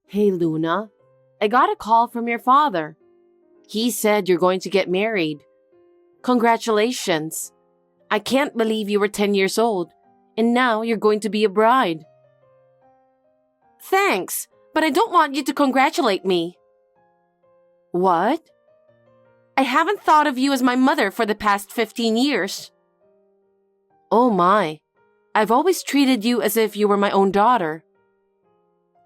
Hey, Luna. I got a call from your father. He said you're going to get married. Congratulations. I can't believe you were 10 years old, and now you're going to be a bride. Thanks, but I don't want you to congratulate me. What? I haven't thought of you as my mother for the past 15 years. Oh my. I've always treated you as if you were my own daughter.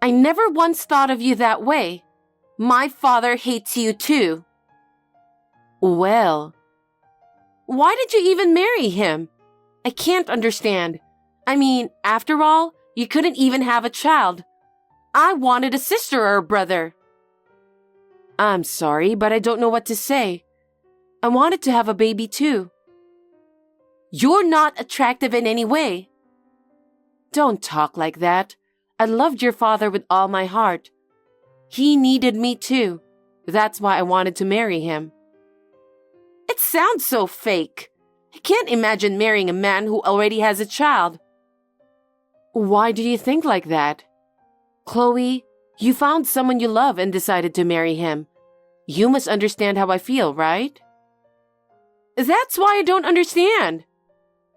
I never once thought of you that way. My father hates you too. Well, why did you even marry him? I can't understand. I mean, after all, you couldn't even have a child. I wanted a sister or a brother. I'm sorry, but I don't know what to say. I wanted to have a baby too. You're not attractive in any way. Don't talk like that. I loved your father with all my heart. He needed me too. That's why I wanted to marry him. It sounds so fake. I can't imagine marrying a man who already has a child. Why do you think like that? Chloe, you found someone you love and decided to marry him. You must understand how I feel, right? That's why I don't understand.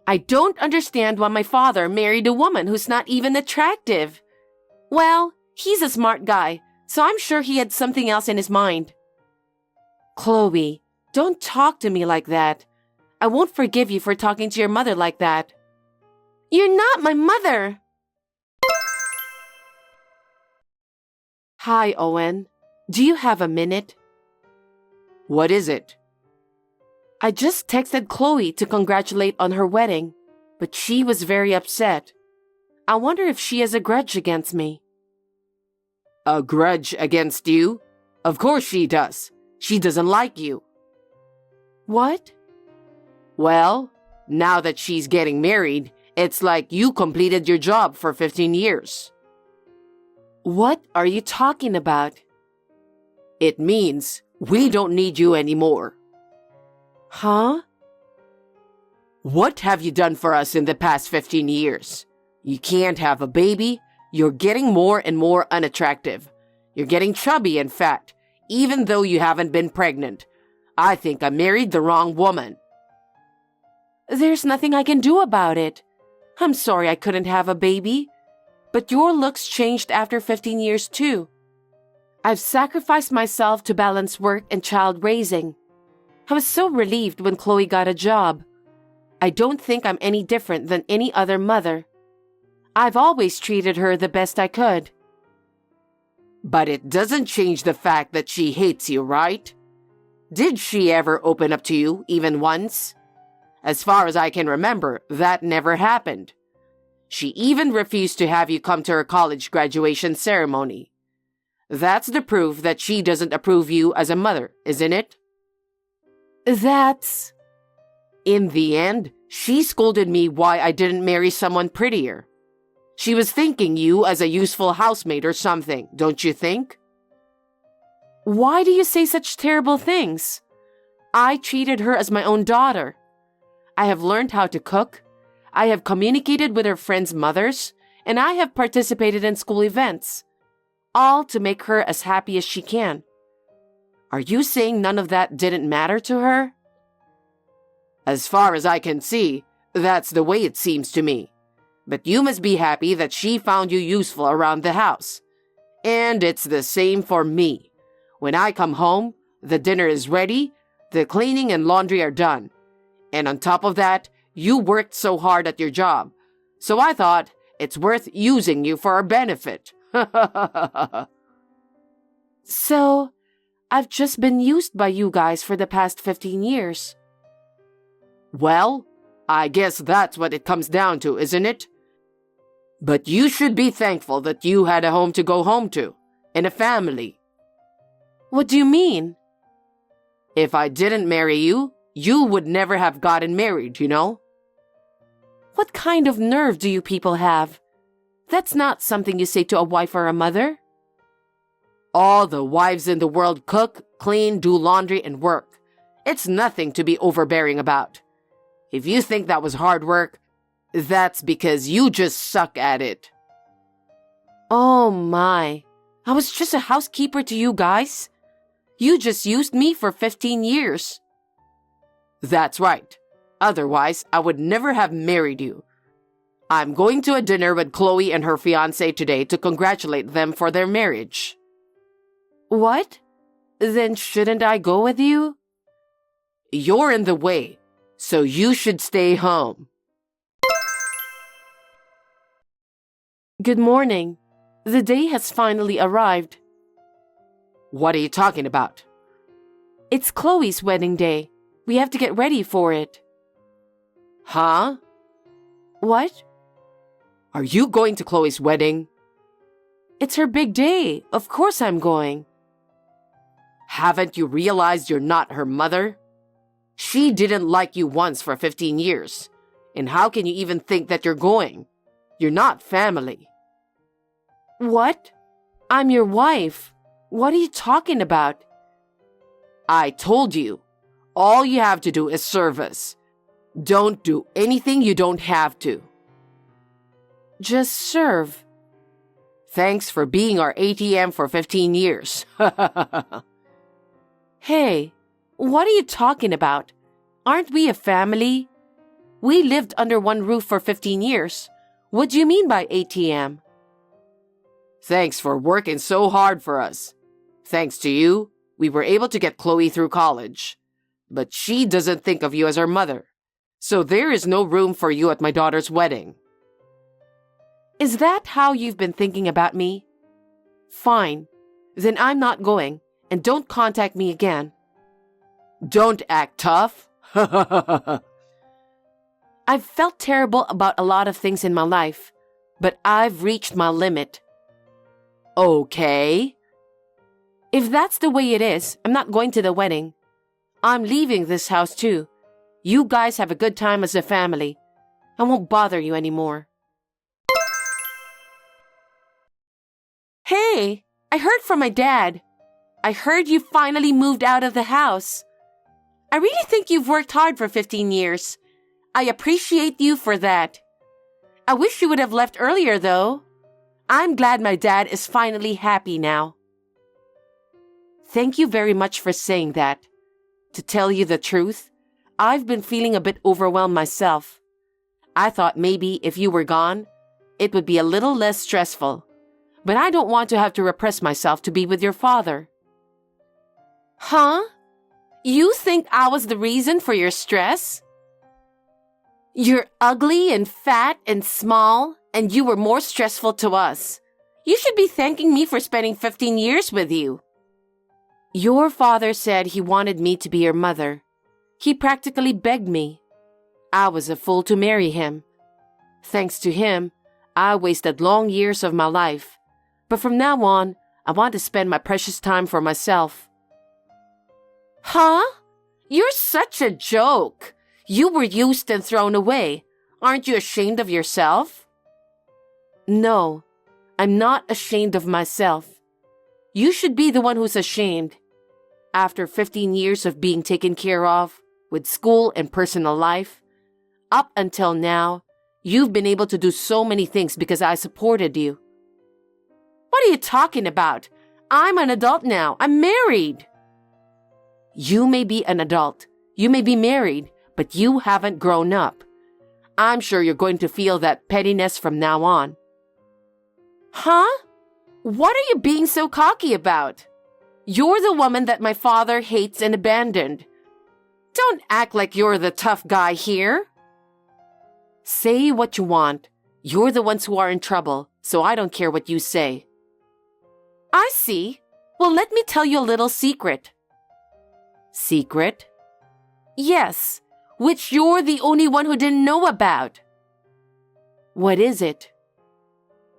I don't understand why my father married a woman who's not even attractive. Well, he's a smart guy, so I'm sure he had something else in his mind. Chloe, don't talk to me like that. I won't forgive you for talking to your mother like that. You're not my mother. Hi, Owen. Do you have a minute? What is it? I just texted Chloe to congratulate on her wedding, but she was very upset. I wonder if she has a grudge against me. A grudge against you? Of course she does. She doesn't like you. What? Well, now that she's getting married, it's like you completed your job for 15 years. What are you talking about? It means we don't need you anymore. Huh? What have you done for us in the past 15 years? You can't have a baby. You're getting more and more unattractive. You're getting chubby and fat, even though you haven't been pregnant. I think I married the wrong woman. There's nothing I can do about it. I'm sorry I couldn't have a baby. But your looks changed after 15 years too. I've sacrificed myself to balance work and child raising. I was so relieved when Chloe got a job. I don't think I'm any different than any other mother. I've always treated her the best I could. But it doesn't change the fact that she hates you, right? Did she ever open up to you, even once? As far as I can remember, that never happened. She even refused to have you come to her college graduation ceremony. That's the proof that she doesn't approve you as a mother, isn't it? That's... In the end, she scolded me why I didn't marry someone prettier. She was thinking you as a useful housemate or something, don't you think? Why do you say such terrible things? I treated her as my own daughter. I have learned how to cook. I have communicated with her friends' mothers, and I have participated in school events, all to make her as happy as she can. Are you saying none of that didn't matter to her? As far as I can see, that's the way it seems to me. But you must be happy that she found you useful around the house. And it's the same for me. When I come home, the dinner is ready, the cleaning and laundry are done. And on top of that, you worked so hard at your job. So I thought it's worth using you for our benefit. So, I've just been used by you guys for the past 15 years. Well, I guess that's what it comes down to, isn't it? But you should be thankful that you had a home to go home to, and a family. What do you mean? If I didn't marry you, you would never have gotten married, you know? What kind of nerve do you people have? That's not something you say to a wife or a mother. All the wives in the world cook, clean, do laundry, and work. It's nothing to be overbearing about. If you think that was hard work, that's because you just suck at it. Oh my, I was just a housekeeper to you guys. You just used me for 15 years. That's right. Otherwise, I would never have married you. I'm going to a dinner with Chloe and her fiancé today to congratulate them for their marriage. What? Then shouldn't I go with you? You're in the way, so you should stay home. Good morning. The day has finally arrived. What are you talking about? It's Chloe's wedding day. We have to get ready for it. Huh? What? Are you going to Chloe's wedding? It's her big day. Of course I'm going. Haven't you realized you're not her mother? She didn't like you once for 15 years. And how can you even think that you're going? You're not family. What? I'm your wife. What are you talking about? I told you. All you have to do is serve us. Don't do anything you don't have to. Just serve. Thanks for being our ATM for 15 years. Hey, what are you talking about? Aren't we a family? We lived under one roof for 15 years. What do you mean by ATM? Thanks for working so hard for us. Thanks to you, we were able to get Chloe through college. But she doesn't think of you as her mother. So there is no room for you at my daughter's wedding. Is that how you've been thinking about me? Fine. Then I'm not going, and don't contact me again. Don't act tough. I've felt terrible about a lot of things in my life, but I've reached my limit. Okay. If that's the way it is, I'm not going to the wedding. I'm leaving this house too. You guys have a good time as a family. I won't bother you anymore. Hey, I heard from my dad. I heard you finally moved out of the house. I really think you've worked hard for 15 years. I appreciate you for that. I wish you would have left earlier, though. I'm glad my dad is finally happy now. Thank you very much for saying that. To tell you the truth, I've been feeling a bit overwhelmed myself. I thought maybe if you were gone, it would be a little less stressful. But I don't want to have to repress myself to be with your father. Huh? You think I was the reason for your stress? You're ugly and fat and small, and you were more stressful to us. You should be thanking me for spending 15 years with you. Your father said he wanted me to be your mother. He practically begged me. I was a fool to marry him. Thanks to him, I wasted long years of my life. But from now on, I want to spend my precious time for myself. Huh? You're such a joke. You were used and thrown away. Aren't you ashamed of yourself? No, I'm not ashamed of myself. You should be the one who's ashamed. After 15 years of being taken care of, with school and personal life, up until now, you've been able to do so many things because I supported you. What are you talking about? I'm an adult now. I'm married. You may be an adult. You may be married, but you haven't grown up. I'm sure you're going to feel that pettiness from now on. Huh? What are you being so cocky about? You're the woman that my father hates and abandoned. Don't act like you're the tough guy here. Say what you want. You're the ones who are in trouble, so I don't care what you say. I see. Well, let me tell you a little secret. Secret? Yes, which you're the only one who didn't know about. What is it?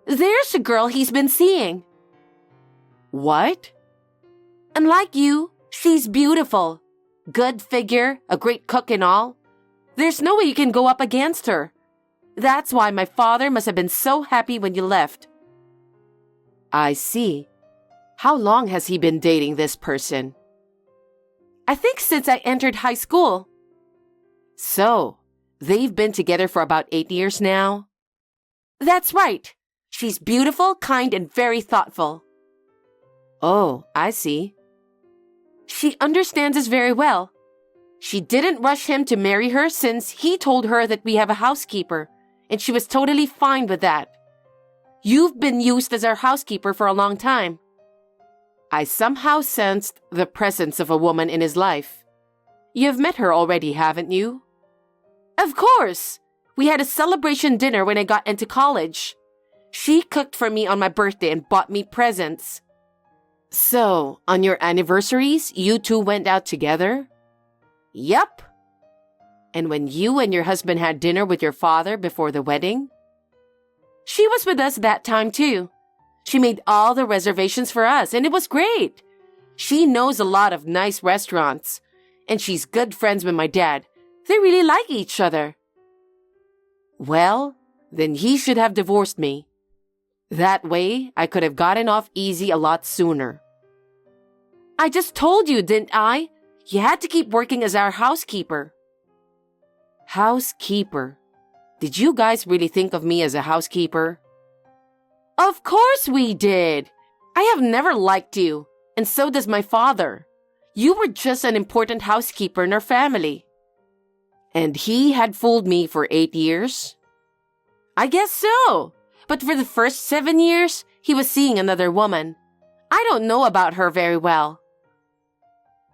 There's a girl he's been seeing. What? And like you, she's beautiful. Good figure, a great cook and all. There's no way you can go up against her. That's why my father must have been so happy when you left. I see. How long has he been dating this person? I think since I entered high school. So, they've been together for about 8 years now? That's right. She's beautiful, kind, and very thoughtful. Oh, I see. She understands us very well. She didn't rush him to marry her since he told her that we have a housekeeper, and she was totally fine with that. You've been used as our housekeeper for a long time. I somehow sensed the presence of a woman in his life. You've met her already, haven't you? Of course! We had a celebration dinner when I got into college. She cooked for me on my birthday and bought me presents. So, on your anniversaries, you two went out together? Yup. And when you and your husband had dinner with your father before the wedding? She was with us that time too. She made all the reservations for us, and it was great. She knows a lot of nice restaurants, and she's good friends with my dad. They really like each other. Well, then he should have divorced me. That way, I could have gotten off easy a lot sooner. I just told you, didn't I? You had to keep working as our housekeeper. Housekeeper? Did you guys really think of me as a housekeeper? Of course we did. I have never liked you, and so does my father. You were just an important housekeeper in our family. And he had fooled me for 8 years? I guess so. But for the first 7 years, he was seeing another woman. I don't know about her very well.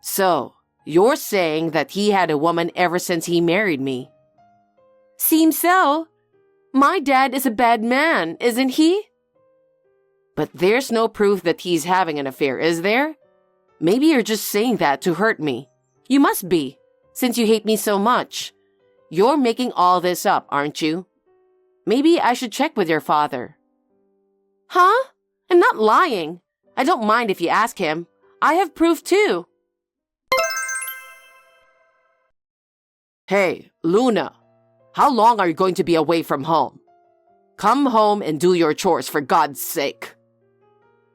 So, you're saying that he had a woman ever since he married me? Seems so. My dad is a bad man, isn't he? But there's no proof that he's having an affair, is there? Maybe you're just saying that to hurt me. You must be, since you hate me so much. You're making all this up, aren't you? Maybe I should check with your father. Huh? I'm not lying. I don't mind if you ask him. I have proof too. Hey, Luna, how long are you going to be away from home? Come home and do your chores, for God's sake.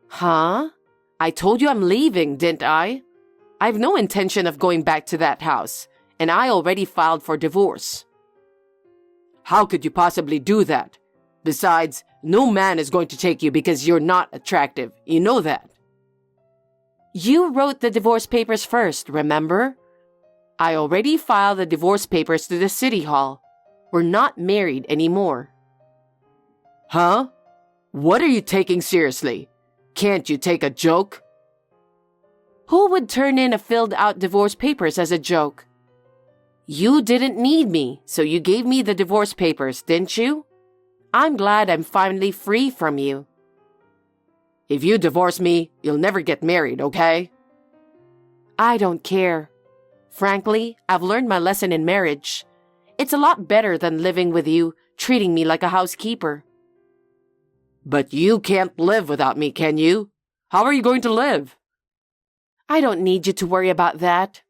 Huh? I told you I'm leaving, didn't I? I have no intention of going back to that house, and I already filed for divorce. How could you possibly do that? Besides, no man is going to take you because you're not attractive. You know that. You wrote the divorce papers first, remember? I already filed the divorce papers to the city hall. We're not married anymore. Huh? What are you taking seriously? Can't you take a joke? Who would turn in a filled-out divorce papers as a joke? You didn't need me, so you gave me the divorce papers, didn't you? I'm glad I'm finally free from you. If you divorce me, you'll never get married, okay? I don't care. Frankly, I've learned my lesson in marriage. It's a lot better than living with you, treating me like a housekeeper. But you can't live without me, can you? How are you going to live? I don't need you to worry about that.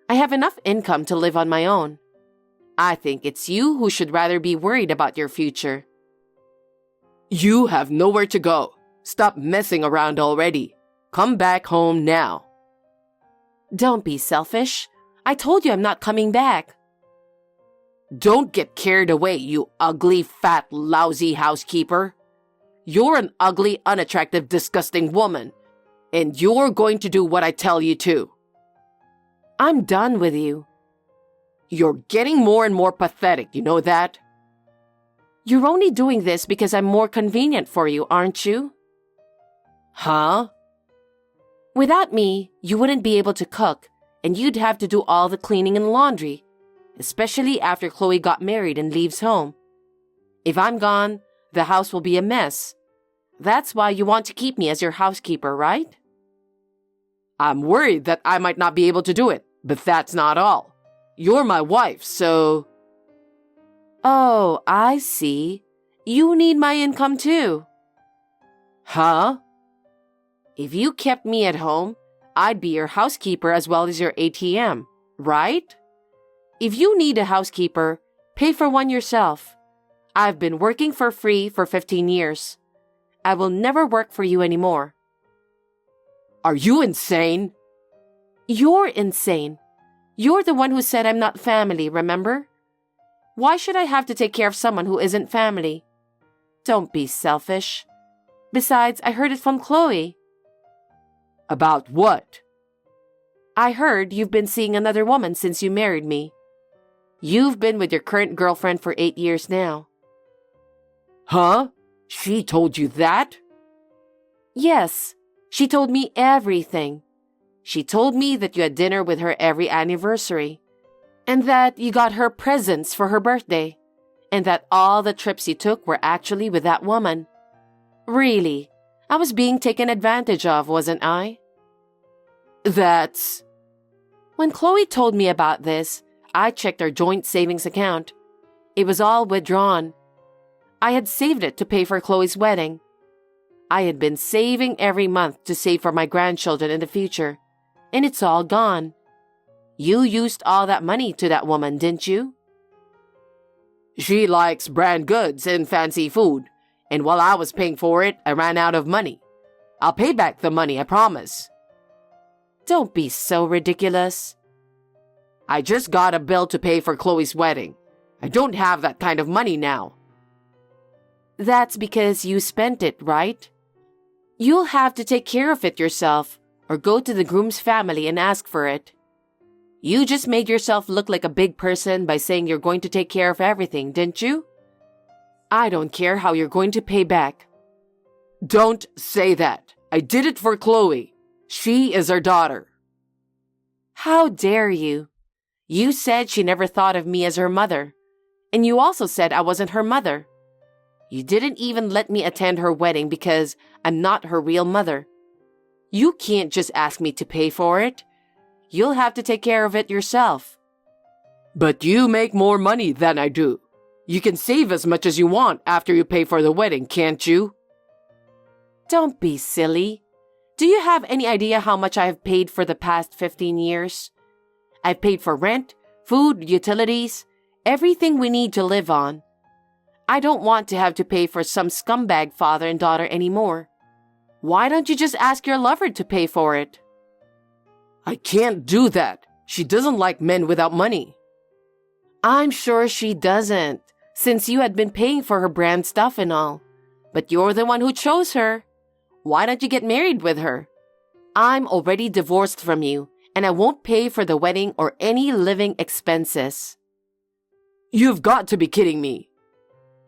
I have enough income to live on my own. I think it's you who should rather be worried about your future. You have nowhere to go. Stop messing around already. Come back home now. Don't be selfish. I told you I'm not coming back. Don't get carried away, you ugly, fat, lousy housekeeper. You're an ugly, unattractive, disgusting woman, and you're going to do what I tell you to. I'm done with you. You're getting more and more pathetic, you know that? You're only doing this because I'm more convenient for you, aren't you? Huh? Without me, you wouldn't be able to cook, and you'd have to do all the cleaning and laundry, especially after Chloe got married and leaves home. If I'm gone, the house will be a mess. That's why you want to keep me as your housekeeper, right? I'm worried that I might not be able to do it, but that's not all. You're my wife, so... Oh, I see. You need my income too. Huh? If you kept me at home, I'd be your housekeeper as well as your ATM, right? If you need a housekeeper, pay for one yourself. I've been working for free for 15 years. I will never work for you anymore. Are you insane? You're insane. You're the one who said I'm not family, remember? Why should I have to take care of someone who isn't family? Don't be selfish. Besides, I heard it from Chloe. About what? I heard you've been seeing another woman since you married me. You've been with your current girlfriend for 8 years now. Huh? She told you that? Yes, she told me everything. She told me that you had dinner with her every anniversary, and that you got her presents for her birthday, and that all the trips you took were actually with that woman. Really, I was being taken advantage of, wasn't I? That's... When Chloe told me about this, I checked our joint savings account. It was all withdrawn. I had saved it to pay for Chloe's wedding. I had been saving every month to save for my grandchildren in the future, and it's all gone. You used all that money to that woman, didn't you? She likes brand goods and fancy food, and while I was paying for it, I ran out of money. I'll pay back the money, I promise. Don't be so ridiculous. I just got a bill to pay for Chloe's wedding. I don't have that kind of money now. That's because you spent it, right? You'll have to take care of it yourself, or go to the groom's family and ask for it. You just made yourself look like a big person by saying you're going to take care of everything, didn't you? I don't care how you're going to pay back. Don't say that. I did it for Chloe. She is our daughter. How dare you? You said she never thought of me as her mother, and you also said I wasn't her mother. You didn't even let me attend her wedding because I'm not her real mother. You can't just ask me to pay for it. You'll have to take care of it yourself. But you make more money than I do. You can save as much as you want after you pay for the wedding, can't you? Don't be silly. Do you have any idea how much I have paid for the past 15 years? I've paid for rent, food, utilities, everything we need to live on. I don't want to have to pay for some scumbag father and daughter anymore. Why don't you just ask your lover to pay for it? I can't do that. She doesn't like men without money. I'm sure she doesn't, since you had been paying for her brand stuff and all. But you're the one who chose her. Why don't you get married with her? I'm already divorced from you, and I won't pay for the wedding or any living expenses. You've got to be kidding me.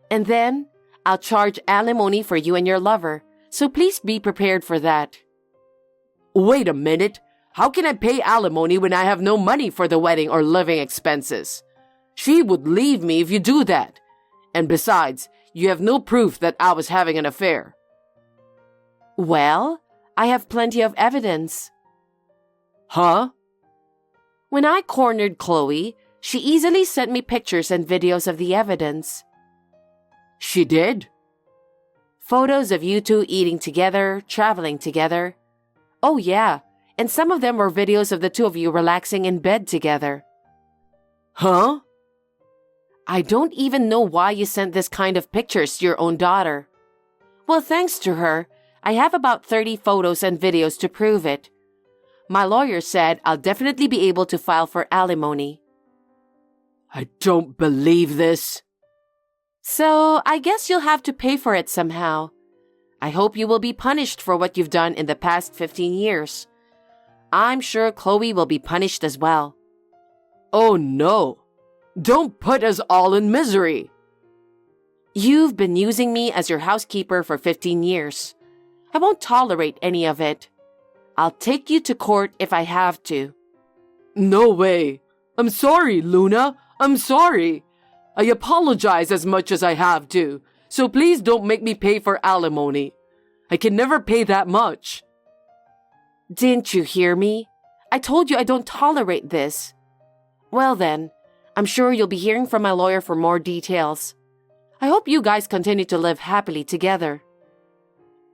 And then, I'll charge alimony for you and your lover, so please be prepared for that. Wait a minute. How can I pay alimony when I have no money for the wedding or living expenses? She would leave me if you do that. And besides, you have no proof that I was having an affair. Well, I have plenty of evidence. Huh? When I cornered Chloe, she easily sent me pictures and videos of the evidence. She did? Photos of you two eating together, traveling together. Oh yeah, and some of them were videos of the two of you relaxing in bed together. Huh? I don't even know why you sent this kind of pictures to your own daughter. Well, thanks to her, I have about 30 photos and videos to prove it. My lawyer said I'll definitely be able to file for alimony. I don't believe this. So, I guess you'll have to pay for it somehow. I hope you will be punished for what you've done in the past 15 years. I'm sure Chloe will be punished as well. Oh no! Don't put us all in misery! You've been using me as your housekeeper for 15 years. I won't tolerate any of it. I'll take you to court if I have to. No way! I'm sorry, Luna! I'm sorry! I apologize as much as I have to, so please don't make me pay for alimony. I can never pay that much. Didn't you hear me? I told you I don't tolerate this. Well then, I'm sure you'll be hearing from my lawyer for more details. I hope you guys continue to live happily together.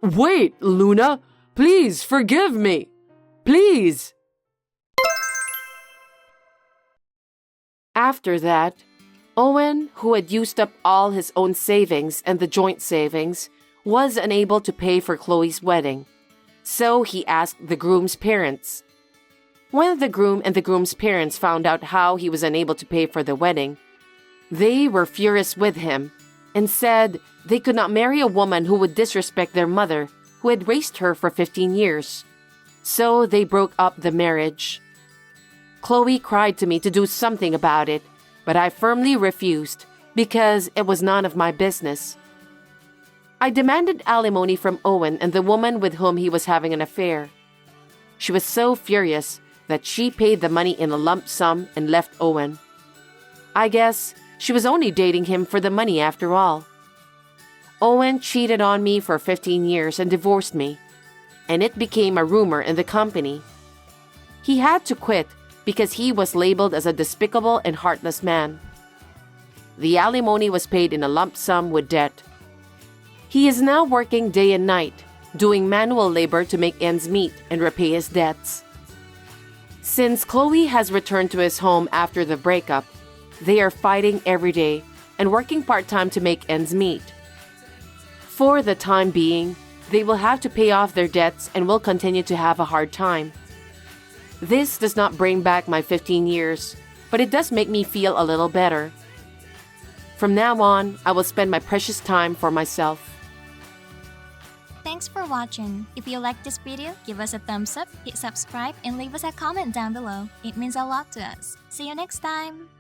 Wait, Luna! Please forgive me! Please! After that, Owen, who had used up all his own savings and the joint savings, was unable to pay for Chloe's wedding. So he asked the groom's parents. When the groom and the groom's parents found out how he was unable to pay for the wedding, they were furious with him and said they could not marry a woman who would disrespect their mother, who had raised her for 15 years. So they broke up the marriage. Chloe cried to me to do something about it, but I firmly refused because it was none of my business. I demanded alimony from Owen and the woman with whom he was having an affair. She was so furious that she paid the money in a lump sum and left Owen. I guess she was only dating him for the money after all. Owen cheated on me for 15 years and divorced me, and it became a rumor in the company. He had to quit because he was labeled as a despicable and heartless man. The alimony was paid in a lump sum with debt. He is now working day and night, doing manual labor to make ends meet and repay his debts. Since Chloe has returned to his home after the breakup, they are fighting every day and working part-time to make ends meet. For the time being, they will have to pay off their debts and will continue to have a hard time. This does not bring back my 15 years, but it does make me feel a little better. From now on, I will spend my precious time for myself. Thanks for watching. If you liked this video, give us a thumbs up, hit subscribe, and leave us a comment down below. It means a lot to us. See you next time!